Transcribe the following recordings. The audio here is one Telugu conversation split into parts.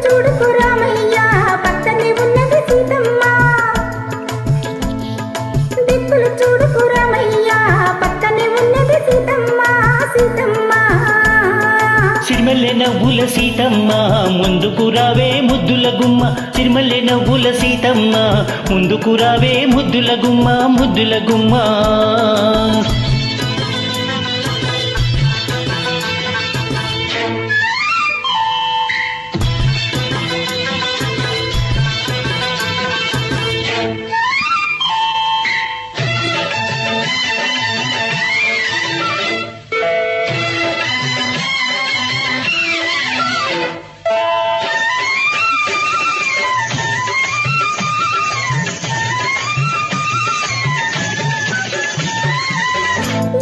చూడుకు రామయ్య పక్కనే ఉన్నది సీతమ్మ దిక్కులు చూడుకు రామయ్య పక్కనే ఉన్నది సీతమ్మ సీతమ్మ సిరిమల్లె నవ్వుల సీతమ్మ ముందుకు రావే ముద్దుల గుమ్మ సిరిమల్లె నవ్వుల సీతమ్మ ముందుకు రావే ముద్దుల గుమ్మ ముద్దుల గుమ్మ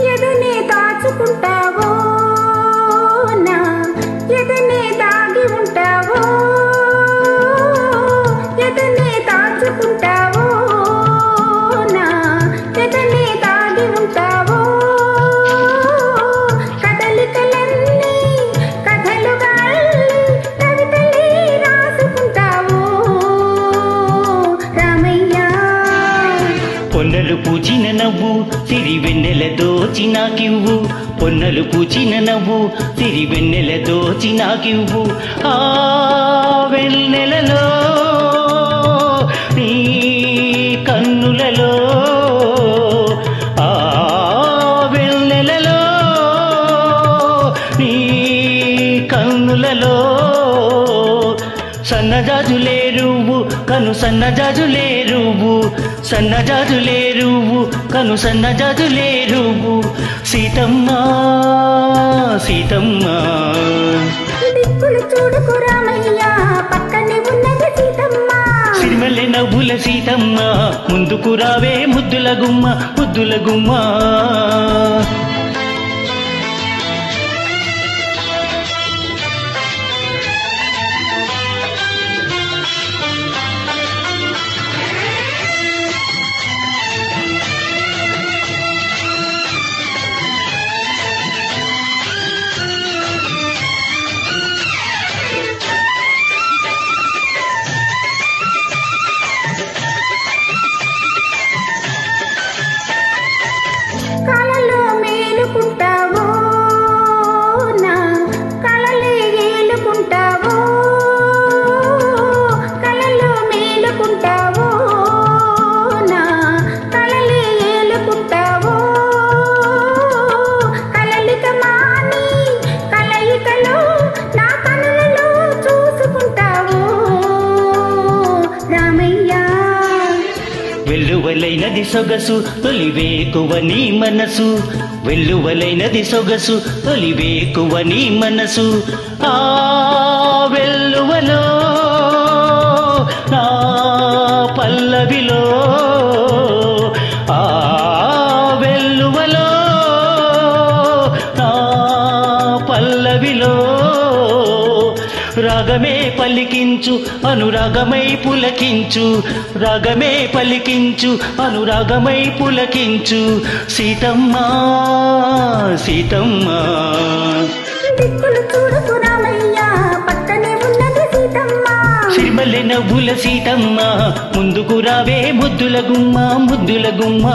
ఎదనే దాచుకుంటావో నా ఎదనే దాగి ఉంటావో ఎదనే దాచుకుంటావో నా ఎదనే దాగి ఉంటావో కదలికలన్నీ కథలుగా కవితలే రాసుకుంటావో రామయ్య పొన్నలు పూచిన నవ్వు సిరి వెన్నెల దోచినాకివ్వు పొన్నలు పూచిన నవ్వు సిరి వెన్నెల దోచినాకివ్వు ఆ వెన్నెలలో నీ కన్నులలో ఆ వెన్నెలలో నీ కన్నులలో సన్నజాజులేరువు కను సన్నజాజులేరువు సన్నజాజులేరువు కను సన్నజాజులేరువు సీతమ్మ సీతమ్మ దిక్కులు చూడుకు రామయ్య పక్కనే ఉన్నది సీతమ్మ సిరిమల్లె నవ్వుల సీతమ్మ ముందుకు రావే ముద్దుల గుమ్మ ముద్దుల గుమ్మ కలలో మేలుకుంటావో నా కలలే ఏలుకుంటావో కలలో మేలుకుంటావో నా కలలే ఏలుకుంటావో కలలిక మాని కలయికలో నా కనులలో చూసుకుంటావో రామయ్య వెల్లువలైనది సొగసు తొలివేకువ నీ మనసు వెల్లువలైనది సొగసు తొలివేకువ నీ మనసు ఆ వెల్లువలో నా పల్లవిలో ఆ వెల్లువలో నా పల్లవిలో రాగమే పలికించు అనురాగమై పులకించు రాగమే పలికించు అనురాగమై పులకించు సీతమ్మ సీతమ్మ దిక్కులు చూడుకు రామయ్య పక్కనే ఉన్నది సీతమ్మ సిరిమల్లె నవ్వుల సీతమ్మ ముందుకు రావే ముద్దుల గుమ్మ ముద్దుల గుమ్మ